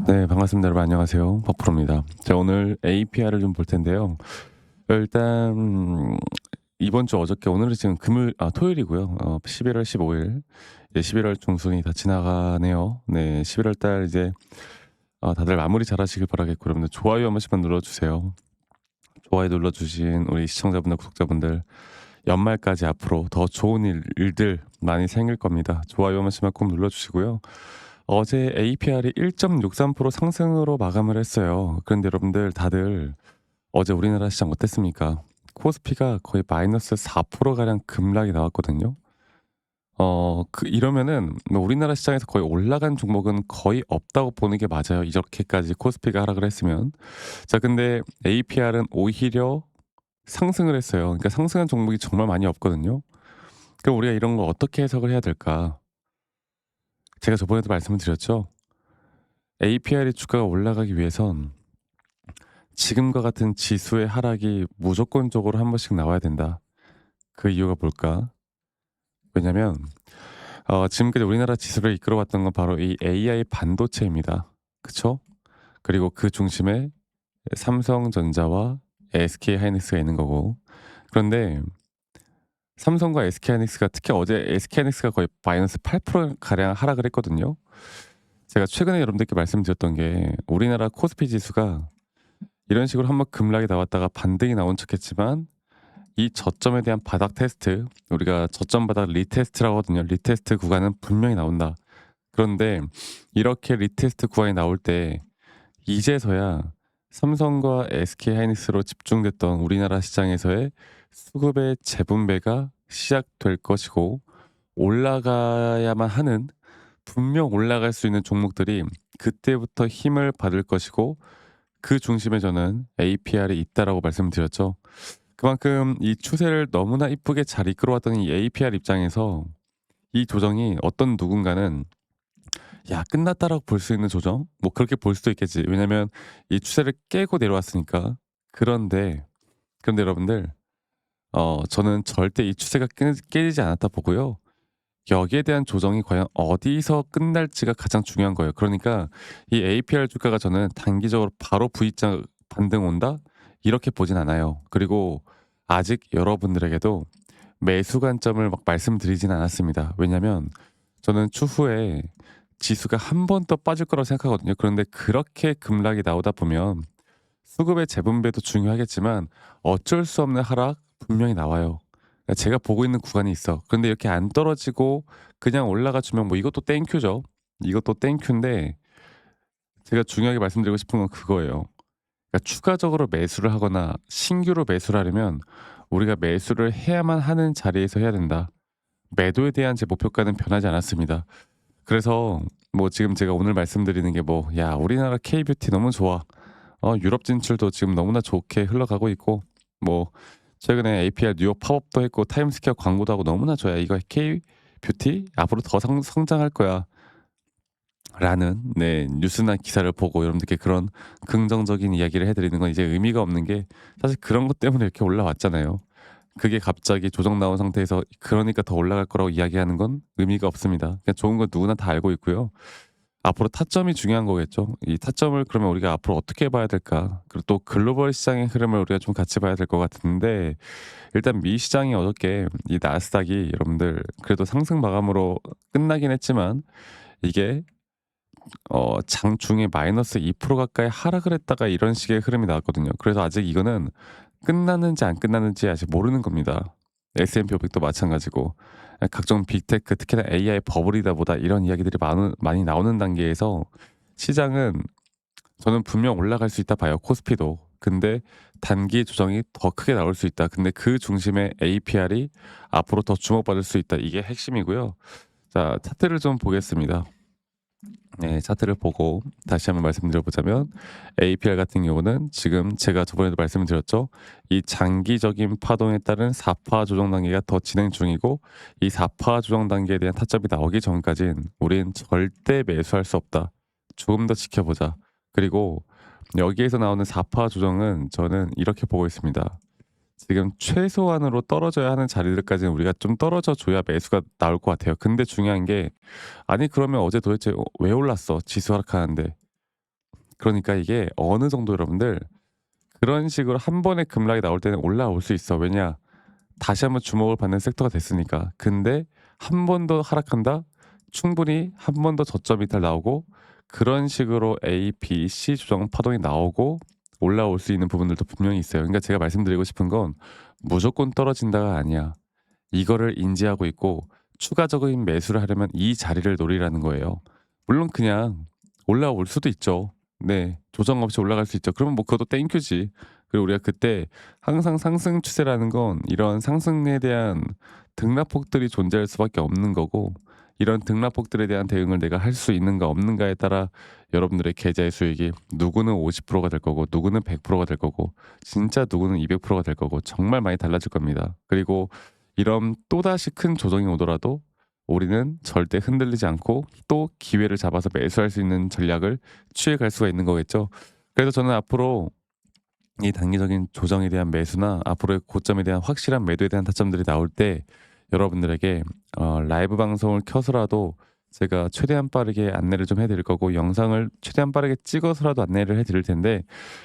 네, 반갑습니다. 여러분 안녕하세요. 버프로입니다. 자, 오늘 APR을 좀 볼 텐데요. 일단 이번 주 어저께 오늘은 지금 토요일이고요. 11월 15일. 이제 11월 중순이 다 지나가네요. 네, 11월 달 이제 다들 마무리 잘하시길 바라겠고 여러분들 좋아요 한 번씩만 눌러 주세요. 좋아요 눌러 주신 우리 시청자분들, 구독자분들 연말까지 앞으로 더 좋은 일들 많이 생길 겁니다. 좋아요 한 번씩만 꼭 눌러 주시고요. 어제 APR이 1.63% 상승으로 마감을 했어요. 그런데 여러분들 다들 어제 우리나라 시장 어땠습니까? 코스피가 거의 마이너스 4% 가량 급락이 나왔거든요. 이러면은 뭐 우리나라 시장에서 거의 올라간 종목은 거의 없다고 보는 게 맞아요. 이렇게까지 코스피가 하락을 했으면. 자, 근데 APR은 오히려 상승을 했어요. 그러니까 상승한 종목이 정말 많이 없거든요. 그럼 우리가 이런 거 어떻게 해석을 해야 될까? 제가 저번에도 말씀을 드렸죠. APR의 주가가 올라가기 위해선 지금과 같은 지수의 하락이 무조건적으로 한 번씩 나와야 된다. 그 이유가 뭘까? 왜냐면 지금까지 우리나라 지수를 이끌어왔던 건 바로 이 AI 반도체입니다. 그쵸? 그리고 그 중심에 삼성전자와 SK하이닉스가 있는 거고. 그런데 삼성과 SK하이닉스가 특히 어제 SK하이닉스가 거의 마이너스 8% 가량 하락을 했거든요. 제가 최근에 여러분들께 말씀드렸던 게 우리나라 코스피 지수가 이런 식으로 한번 급락이 나왔다가 반등이 나온 척했지만 이 저점에 대한 바닥 테스트, 우리가 저점 바닥 리테스트라고 하거든요. 리테스트 구간은 분명히 나온다. 그런데 이렇게 리테스트 구간이 나올 때 이제서야 삼성과 SK하이닉스로 집중됐던 우리나라 시장에서의 수급의 재분배가 시작될 것이고 올라가야만 하는, 분명 올라갈 수 있는 종목들이 그때부터 힘을 받을 것이고 그 중심에 저는 APR이 있다라고 말씀드렸죠. 그만큼 이 추세를 너무나 이쁘게 잘 이끌어왔던 이 APR 입장에서 이 조정이 어떤 누군가는 '야 끝났다.'라고 볼 수 있는 조정? 뭐 그렇게 볼 수도 있겠지. 왜냐면 이 추세를 깨고 내려왔으니까. 그런데 여러분들 저는 절대 이 추세가 깨지지 않았다 보고요. 여기에 대한 조정이 과연 어디서 끝날지가 가장 중요한 거예요. 그러니까 이 APR 주가가 저는 단기적으로 바로 V자 반등 온다? 이렇게 보진 않아요. 그리고 아직 여러분들에게도 매수 관점을 막 말씀드리진 않았습니다. 왜냐면 저는 추후에 지수가 한 번 더 빠질 거라고 생각하거든요. 그런데 그렇게 급락이 나오다 보면 수급의 재분배도 중요하겠지만 어쩔 수 없는 하락 분명히 나와요. 그러니까 제가 보고 있는 구간이 있어. 그런데 이렇게 안 떨어지고 그냥 올라가 주면 뭐 이것도 땡큐죠. 이것도 땡큐인데 제가 중요하게 말씀드리고 싶은 건 그거예요. 그러니까 추가적으로 매수를 하거나 신규로 매수를 하려면 우리가 매수를 해야만 하는 자리에서 해야 된다. 매도에 대한 제 목표가는 변하지 않았습니다. 그래서 뭐 지금 제가 오늘 말씀드리는 게 뭐 "야 우리나라 K뷰티 너무 좋아. 유럽 진출도 지금 너무나 좋게 흘러가고 있고 뭐 최근에 APR 뉴욕 팝업도 했고 타임스퀘어 광고도 하고 너무나 좋아. 이거 K뷰티 앞으로 더 성장할 거야." 라는 네 뉴스나 기사를 보고 여러분들께 그런 긍정적인 이야기를 해 드리는 건 이제 의미가 없는 게 사실 그런 것 때문에 이렇게 올라왔잖아요. 그게 갑자기 조정 나온 상태에서 그러니까 더 올라갈 거라고 이야기하는 건 의미가 없습니다. 그냥 좋은 건 누구나 다 알고 있고요. 앞으로 타점이 중요한 거겠죠. 이 타점을 그러면 우리가 앞으로 어떻게 봐야 될까? 그리고 또 글로벌 시장의 흐름을 우리가 좀 같이 봐야 될 것 같은데 일단 미 시장이 어저께 이 나스닥이 여러분들 그래도 상승 마감으로 끝나긴 했지만 이게 장중에 마이너스 2% 가까이 하락을 했다가 이런 식의 흐름이 나왔거든요. 그래서 아직 이거는 끝났는지 안 끝났는지 아직 모르는 겁니다. S&P 500도 마찬가지고 각종 빅테크 특히나 AI 버블이다 보다 이런 이야기들이 많이 나오는 단계에서 시장은 저는 분명 올라갈 수 있다 봐요. 코스피도. 근데 단기 조정이 더 크게 나올 수 있다. 근데 그 중심에 APR이 앞으로 더 주목받을 수 있다. 이게 핵심이고요. 자, 차트를 좀 보겠습니다. 네, 차트를 보고 다시 한번 말씀드려 보자면 APR 같은 경우는 지금 제가 저번에도 말씀을 드렸죠. 이 장기적인 파동에 따른 4파 조정 단계가 더 진행 중이고 이 4파 조정 단계에 대한 타점이 나오기 전까진 우린 절대 매수할 수 없다. 조금 더 지켜보자. 그리고 여기에서 나오는 4파 조정은 저는 이렇게 보고 있습니다. 지금 최소한으로 떨어져야 하는 자리들까지는 우리가 좀 떨어져 줘야 매수가 나올 것 같아요. 근데 중요한 게 아니 그러면 어제 도대체 왜 올랐어? 지수 하락하는데. 그러니까 이게 어느 정도 여러분들 그런 식으로 한 번에 급락이 나올 때는 올라올 수 있어. 왜냐? 다시 한번 주목을 받는 섹터가 됐으니까. 근데 한 번 더 하락한다? 충분히 한 번 더 저점 이탈 나오고 그런 식으로 A, B, C 조정 파동이 나오고 올라올 수 있는 부분들도 분명히 있어요. 그러니까 제가 말씀드리고 싶은 건 무조건 떨어진다가 아니야. 이거를 인지하고 있고 추가적인 매수를 하려면 이 자리를 노리라는 거예요. 물론 그냥 올라올 수도 있죠. 네. 조정 없이 올라갈 수 있죠. 그러면 뭐 그것도 땡큐지. 그리고 우리가 그때 항상 상승 추세라는 건 이런 상승에 대한 등락폭들이 존재할 수밖에 없는 거고 이런 등락폭들에 대한 대응을 내가 할 수 있는가 없는가에 따라 여러분들의 계좌의 수익이 누구는 50%가 될 거고 누구는 100%가 될 거고 진짜 누구는 200%가 될 거고 정말 많이 달라질 겁니다. 그리고 이런 또다시 큰 조정이 오더라도 우리는 절대 흔들리지 않고 또 기회를 잡아서 매수할 수 있는 전략을 취해 갈 수가 있는 거겠죠. 그래서 저는 앞으로 이 단기적인 조정에 대한 매수나 앞으로의 고점에 대한 확실한 매도에 대한 타점들이 나올 때 여러분들에게 라이브 방송을 켜서라도 제가 최대한 빠르게 안내를 좀 해 드릴 거고 영상을 최대한 빠르게 찍어서라도 안내를 해 드릴 텐데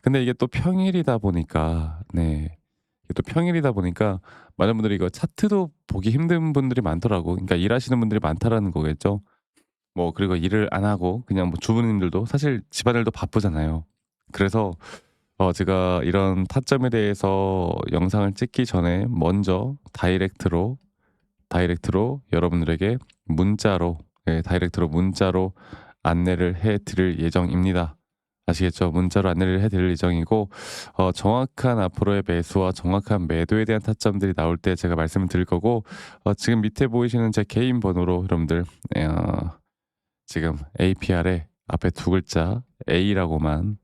근데 이게 또 평일이다 보니까 네. 이게 또 평일이다 보니까 많은 분들이 이거 차트도 보기 힘든 분들이 많더라고. 그러니까 일하시는 분들이 많다라는 거겠죠. 뭐 그리고 일을 안 하고 그냥 뭐 주부님들도 사실 집안일도 바쁘잖아요. 그래서 제가 이런 타점에 대해서 영상을 찍기 전에 먼저 다이렉트로 여러분들에게 문자로 예 다이렉트로 문자로 안내를 해 드릴 예정입니다. 아시겠죠? 문자로 안내를 해 드릴 예정이고 정확한 앞으로의 매수와 정확한 매도에 대한 타점들이 나올 때 제가 말씀을 드릴 거고 지금 밑에 보이시는 제 개인 번호로 여러분들 지금 APR에 앞에 두 글자 A라고만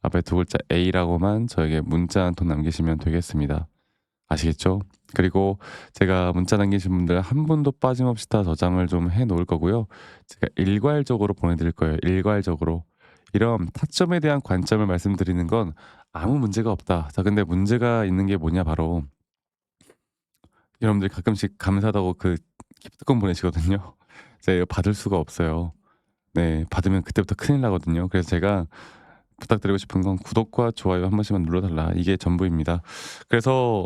앞에 두 글자 A라고만 저에게 문자 한 통 남기시면 되겠습니다. 아시겠죠? 그리고 제가 문자 남기신 분들 한 분도 빠짐없이 다 저장을 좀 해 놓을 거고요. 제가 일괄적으로 보내드릴 거예요. 일괄적으로. 이런 타점에 대한 관점을 말씀드리는 건 아무 문제가 없다. 자, 근데 문제가 있는 게 뭐냐 바로 여러분들이 가끔씩 감사하다고 그 기프트콘 보내시거든요. 제가 이거 받을 수가 없어요. 네, 받으면 그때부터 큰일 나거든요. 그래서 제가 부탁드리고 싶은 건 구독과 좋아요 한 번씩만 눌러달라. 이게 전부입니다. 그래서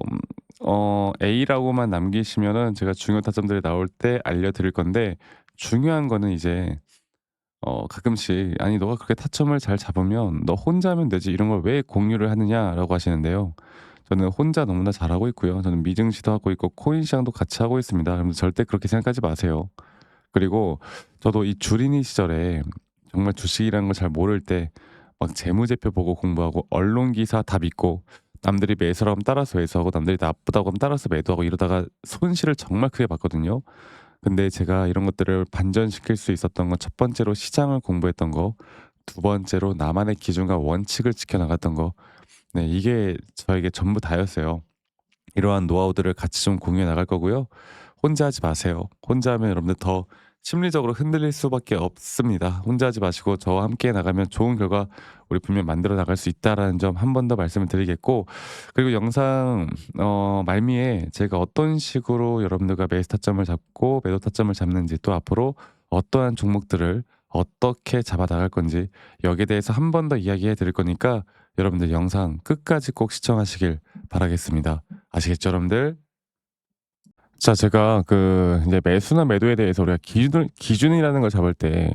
A라고만 남기시면은 제가 중요 타점들이 나올 때 알려드릴 건데 중요한 거는 이제 가끔씩 "아니 너가 그렇게 타점을 잘 잡으면 너 혼자 하면 되지. 이런 걸 왜 공유를 하느냐."라고 하시는데요. 저는 혼자 너무나 잘하고 있고요. 저는 미증시도 하고 있고 코인 시장도 같이 하고 있습니다. 여러분들 절대 그렇게 생각하지 마세요. 그리고 저도 이 주린이 시절에 정말 주식이라는 걸 잘 모를 때 막 재무제표 보고 공부하고 언론 기사 다 믿고 남들이 매수라고 하면 따라서 매수하고 남들이 나쁘다고 하면 따라서 매도하고 이러다가 손실을 정말 크게 봤거든요. 근데 제가 이런 것들을 반전시킬 수 있었던 건 첫 번째로 시장을 공부했던 거, 두 번째로 나만의 기준과 원칙을 지켜나갔던 거. 네, 이게 저에게 전부 다였어요. 이러한 노하우들을 같이 좀 공유해 나갈 거고요. 혼자 하지 마세요. 혼자 하면 여러분들 더 심리적으로 흔들릴 수밖에 없습니다. 혼자 하지 마시고 저와 함께 나가면 좋은 결과 우리 분명 만들어 나갈 수 있다라는 점 한 번 더 말씀을 드리겠고 그리고 영상 말미에 제가 어떤 식으로 여러분들과 매수 타점을 잡고 매도 타점을 잡는지 또 앞으로 어떠한 종목들을 어떻게 잡아 나갈 건지 여기에 대해서 한 번 더 이야기해 드릴 거니까 여러분들 영상 끝까지 꼭 시청하시길 바라겠습니다. 아시겠죠, 여러분들? 자, 제가 그 이제 매수나 매도에 대해서 우리가 기준이라는 걸 잡을 때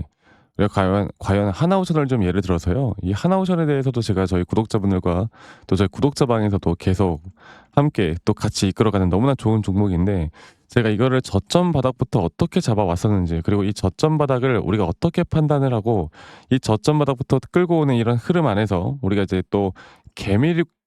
우리가 과연 하나오션을 좀 예를 들어서요. 이 하나오션에 대해서도 제가 저희 구독자분들과 또 저희 구독자 방에서도 계속 함께 또 같이 이끌어가는 너무나 좋은 종목인데 제가 이거를 저점 바닥부터 어떻게 잡아왔었는지 그리고 이 저점 바닥을 우리가 어떻게 판단을 하고 이 저점 바닥부터 끌고 오는 이런 흐름 안에서 우리가 이제 또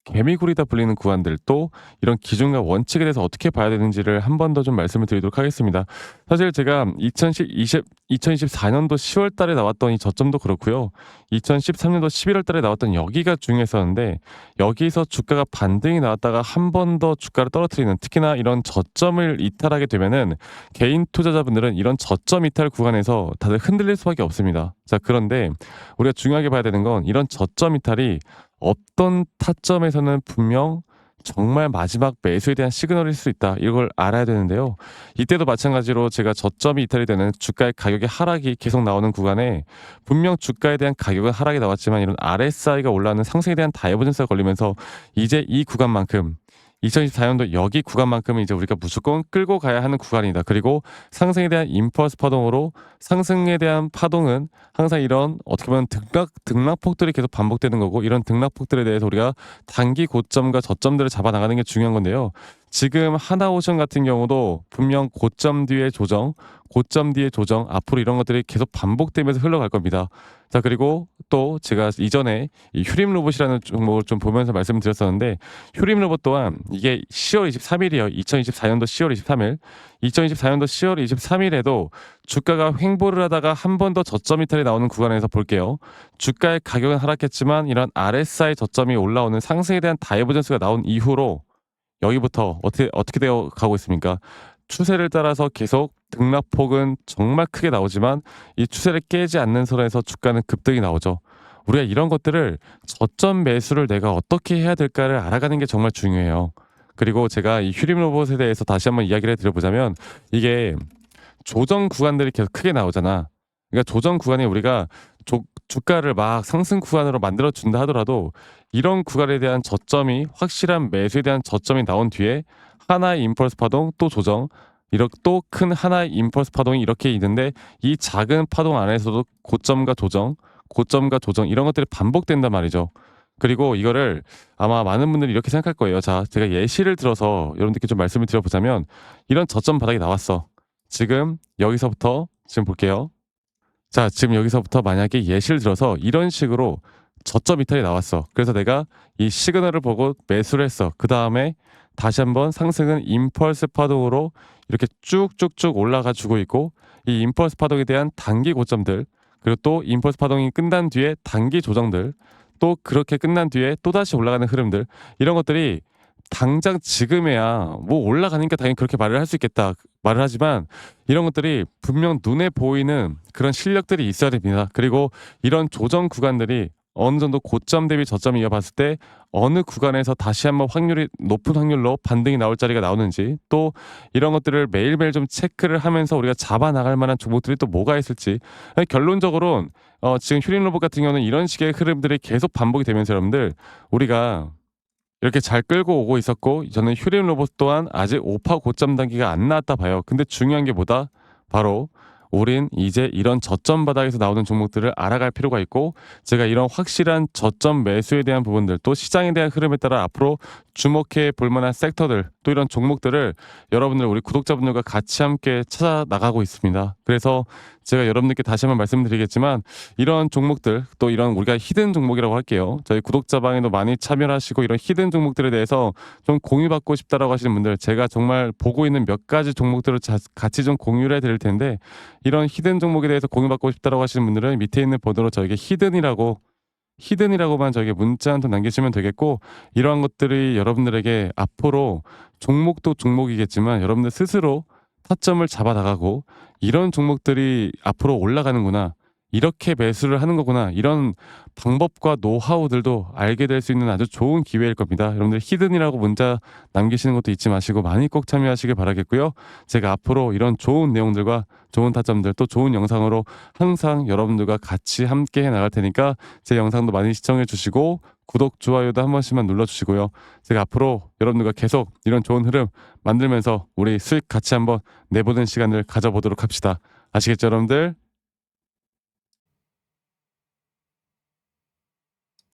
개미굴이다 불리는 구간들 또 이런 기준과 원칙에 대해서 어떻게 봐야 되는지를 한 번 더 좀 말씀을 드리도록 하겠습니다. 사실 제가 2024년도 10월 달에 나왔던 이 저점도 그렇고요. 2013년도 11월 달에 나왔던 여기가 중요했었는데 여기서 주가가 반등이 나왔다가 한 번 더 주가를 떨어뜨리는 특히나 이런 저점을 이탈하게 되면은 개인 투자자분들은 이런 저점 이탈 구간에서 다들 흔들릴 수밖에 없습니다. 자, 그런데 우리가 중요하게 봐야 되는 건 이런 저점 이탈이 어떤 타점에서는 분명 정말 마지막 매수에 대한 시그널일 수 있다. 이걸 알아야 되는데요. 이때도 마찬가지로 제가 저점이 이탈이 되는 주가의 가격의 하락이 계속 나오는 구간에 분명 주가에 대한 가격은 하락이 나왔지만 이런 RSI가 올라가는 상승에 대한 다이버전스가 걸리면서 이제 이 구간만큼 2024년도 여기 구간만큼은 이제 우리가 무조건 끌고 가야 하는 구간이다. 그리고 상승에 대한 임펄스 파동으로 상승에 대한 파동은 항상 이런 어떻게 보면 등락폭들이 계속 반복되는 거고 이런 등락폭들에 대해서 우리가 단기 고점과 저점들을 잡아 나가는 게 중요한 건데요. 지금 하나오션 같은 경우도 분명 고점 뒤에 조정, 고점 뒤에 조정, 앞으로 이런 것들이 계속 반복되면서 흘러갈 겁니다. 자, 그리고 또 제가 이전에 이 휴림 로봇이라는 종목을 좀 보면서 말씀드렸었는데 휴림 로봇 또한 이게 10월 23일이에요. 2024년도 10월 23일. 2024년도 10월 23일에도 주가가 횡보를 하다가 한 번 더 저점 이탈이 나오는 구간에서 볼게요. 주가의 가격은 하락했지만 이런 RSI 저점이 올라오는 상승에 대한 다이버전스가 나온 이후로 여기부터 어떻게 되어 가고 있습니까? 추세를 따라서 계속 등락폭은 정말 크게 나오지만 이 추세를 깨지 않는 선에서 주가는 급등이 나오죠. 우리가 이런 것들을 저점 매수를 내가 어떻게 해야 될까를 알아가는 게 정말 중요해요. 그리고 제가 이 휴림 로봇에 대해서 다시 한번 이야기를 드려보자면 이게 조정 구간들이 계속 크게 나오잖아. 그러니까 조정 구간에 우리가 주가를 막 상승 구간으로 만들어 준다 하더라도 이런 구간에 대한 저점이 확실한 매수에 대한 저점이 나온 뒤에 하나의 임펄스 파동 또 조정 이렇게 또 큰 하나의 임펄스 파동이 이렇게 있는데 이 작은 파동 안에서도 고점과 조정, 고점과 조정 이런 것들이 반복된단 말이죠. 그리고 이거를 아마 많은 분들이 이렇게 생각할 거예요. 자, 제가 예시를 들어서 여러분들께 좀 말씀을 드려보자면 이런 저점 바닥이 나왔어. 지금 여기서부터 지금 볼게요. 자, 지금 여기서부터 만약에 예시를 들어서 이런 식으로 저점 이탈이 나왔어. 그래서 내가 이 시그널을 보고 매수를 했어. 그 다음에 다시 한번 상승은 임펄스 파동으로 이렇게 쭉쭉쭉 올라가 주고 있고 이 임펄스 파동에 대한 단기 고점들 그리고 또 임펄스 파동이 끝난 뒤에 단기 조정들 또 그렇게 끝난 뒤에 또다시 올라가는 흐름들 이런 것들이 당장 지금에야 뭐 올라가니까 당연히 그렇게 말을 할 수 있겠다 말을 하지만 이런 것들이 분명 눈에 보이는 그런 실력들이 있어야 됩니다. 그리고 이런 조정 구간들이 어느 정도 고점 대비 저점 이어봤을 때 어느 구간에서 다시 한번 확률이 높은 확률로 반등이 나올 자리가 나오는지 또 이런 것들을 매일매일 좀 체크를 하면서 우리가 잡아 나갈 만한 종목들이 또 뭐가 있을지 결론적으로는 지금 휴림 로봇 같은 경우는 이런 식의 흐름들이 계속 반복이 되면서 여러분들 우리가 이렇게 잘 끌고 오고 있었고 저는 휴림 로봇 또한 아직 오파 고점 단계가 안 나왔다 봐요. 근데 중요한 게 뭐다? 바로 우린 이제 이런 저점 바닥에서 나오는 종목들을 알아갈 필요가 있고 제가 이런 확실한 저점 매수에 대한 부분들 또 시장에 대한 흐름에 따라 앞으로 주목해 볼 만한 섹터들 또 이런 종목들을 여러분들 우리 구독자분들과 같이 함께 찾아 나가고 있습니다. 그래서 제가 여러분들께 다시 한번 말씀드리겠지만 이런 종목들 또 이런 우리가 히든 종목이라고 할게요. 저희 구독자방에도 많이 참여를 하시고 이런 히든 종목들에 대해서 좀 공유받고 싶다라고 하시는 분들 제가 정말 보고 있는 몇 가지 종목들을 같이 좀 공유를 해드릴 텐데 이런 히든 종목에 대해서 공유받고 싶다라고 하시는 분들은 밑에 있는 번호로 저에게 히든이라고만 저에게 문자 한 통 남기시면 되겠고 이러한 것들이 여러분들에게 앞으로 종목도 종목이겠지만 여러분들 스스로 타점을 잡아 나가고 이런 종목들이 앞으로 올라가는구나. 이렇게 매수를 하는 거구나. 이런 방법과 노하우들도 알게 될 수 있는 아주 좋은 기회일 겁니다. 여러분들 히든이라고 문자 남기시는 것도 잊지 마시고 많이 꼭 참여하시길 바라겠고요. 제가 앞으로 이런 좋은 내용들과 좋은 타점들 또 좋은 영상으로 항상 여러분들과 같이 함께 해 나갈 테니까 제 영상도 많이 시청해 주시고 구독, 좋아요도 한 번씩만 눌러주시고요. 제가 앞으로 여러분들과 계속 이런 좋은 흐름 만들면서 우리 수익 같이 한번 내보는 시간을 가져보도록 합시다. 아시겠죠, 여러분들?